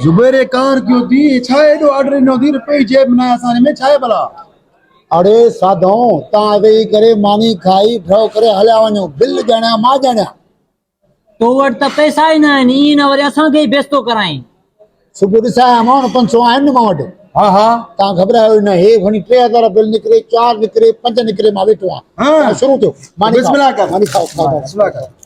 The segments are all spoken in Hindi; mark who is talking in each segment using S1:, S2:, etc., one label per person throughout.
S1: जुबेरे कार क्यों थी छाए दो ऑर्डर नो थी रुपए जेब में आसानी में छाए भला।
S2: अरे साधो ता वेही करे मानी खाई ठो करे हलिया वञो बिल ॼणा मां ॼणा
S3: तो वट त पैसा ही ना नी न वरी असा के बेस्तो कराई
S2: सुबुह ॾिसां मां 500 आहिनि मां वटि।
S1: हाँ हाँ
S2: तव्हां घबरायो न हे खणी 3000 बिल निकिरे 4 निकिरे 5 निकिरे मां वेठो आहियां।
S1: हाँ।
S2: शुरू थियो मानी
S1: बिस्मिल्लाह कर।
S2: मानी खाओ खाओ
S1: बिस्मिल्लाह कर।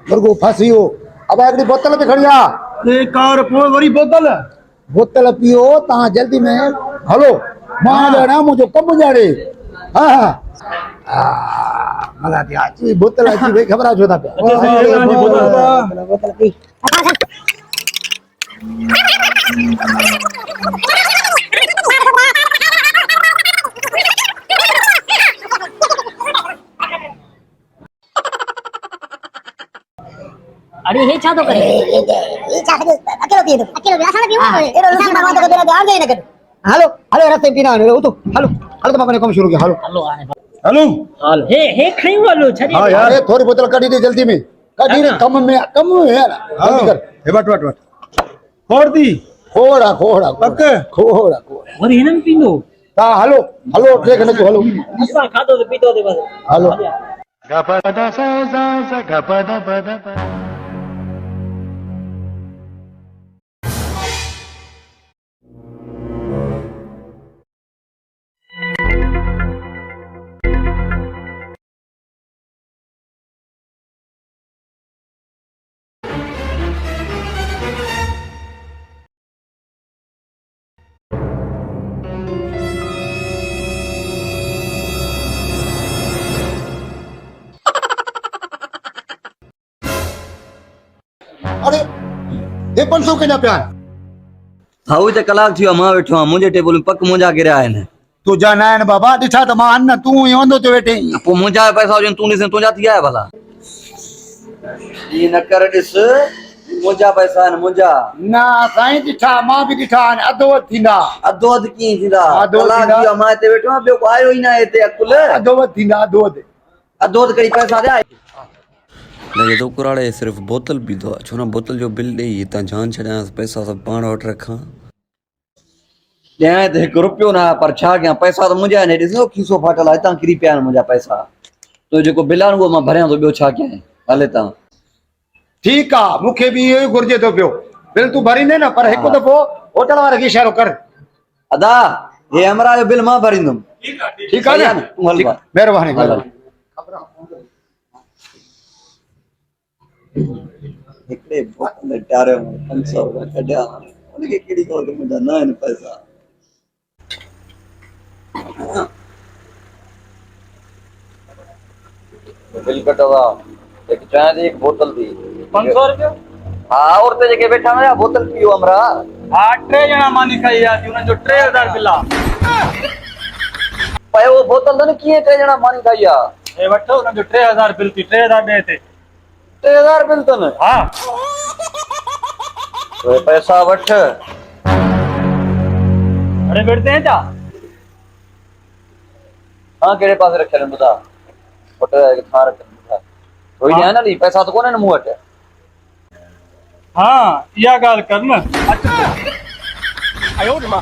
S2: मुर्गो फांसी हो अब हिकिड़ी बोतल बि खणी आ
S1: एक कार पोइ वरी बोतल
S2: बोतल पियो तव्हां जल्दी में हलो मां ॼणा मुंहिंजो कमु ॼाणे। हा हा मज़ा थी अची बोतल अची वई ख़बर छो था पिया बोतल पी।
S3: अरे हे छा तो करे
S4: ये छा करे अकेलो पिए तो अकेलो पिए असां पियो एरो इंसान मां तो तेरा ध्यान दे न कर।
S2: हलो हलो रास्ते पीना उतो हलो हलो तो मां कम शुरू किया हलो
S3: हलो आने
S1: हेलो
S3: हाल हे खई वालो छड़ी
S1: हाँ यार
S2: अरे थोड़ी बोतल कढी दे जल्दी में कढी रे कम में है ना जल्दी कर।
S1: हे वट फोड़ दी
S2: खोड़ा खोड़ा
S1: पक
S2: खोड़ा
S3: वरी हिनन पींदो
S2: ता हलो हलो देख न हलो
S3: असा खादो तो पीतो दे बस
S2: हलो अरे ये 500 के ना प्यार
S5: हाउ ते कलाक थियो मां वेठो आ मुंहिंजे टेबल में पक मुंहिंजा गिरिया आहिनि
S2: तू जाना है बाबा दिठा त मां अन्न तू ही वंदो ते वेठे
S5: पोइ मुंहिंजा पैसा हुजनि तूं ॾिस तुंहिंजा थी आया भला ई न कर ॾिस मुंहिंजा पैसा आहिनि मुंहिंजा
S2: ना साईं दिठा मां भी दिठा अधो थींदा
S5: अधो अधु कीअं थींदा
S2: अधो
S5: कलाक
S2: थींदा।
S5: थियो मां हिते वेठो आहियां ॿियो को आयो ई न आहे हिते अकुल
S2: अधो थींदा अधो
S5: अधो अधु करी पैसा ॾिया
S6: लगे तो कुराड़े सिर्फ बोतल पीतो आहे छो न बोतल जो बिल ॾेई हितां जान छॾियांसि पैसा सभु पाण वटि रखां
S5: ॾियां त 1 रुपयो न आहे पर छा कयां पैसा त मुंहिंजा आहिनि ॾिसो खीसो फाटल आहे हितां किरी पिया आहिनि मुंहिंजा पैसा तो जेको बिल आहे उहो मां भरियां थो ॿियो छा कयां हले तव्हां
S2: ठीक आ मुखे भी इहो घुर्जे तो पियो बिल तू भरींदे न पर हिकु दफ़ो होटल वारे खे इशारो कर
S5: अदा हे हमरा जो बिल मां भरींदुमि
S2: ठीक आहे
S5: न तूं हल भाउ।
S2: महिरबानी
S5: हल, हल। हिकिड़े बोतल टारे 500 रुपया कढिया उनखे कहिड़ी ख़बर त मुंहिंजा न आहिनि पैसा बिल कटो एक चाय दी एक बोतल दी
S3: 500 रुपया
S5: हाँ और ते जेके बैठा ना बोतल पियो हमरा
S3: हां 3 जना मानी खाई आ उन जो 3000 बिल आ
S5: पे वो बोतल न किए 3 जना मानी खाई आ
S3: ए वठो उन जो 3000 बिल थी 3000 दे थे
S5: 3000 बिल तन
S3: हां
S5: तो पैसा वठ
S3: अरे बैठते हैं जा
S5: हाँ केड़े पास रखे ने बता फोटो है था रखे बता कोई नहीं ना नी पैसा तो कोने न मुंह हट
S3: हां या गाल कर न अच्छा आयो रे मां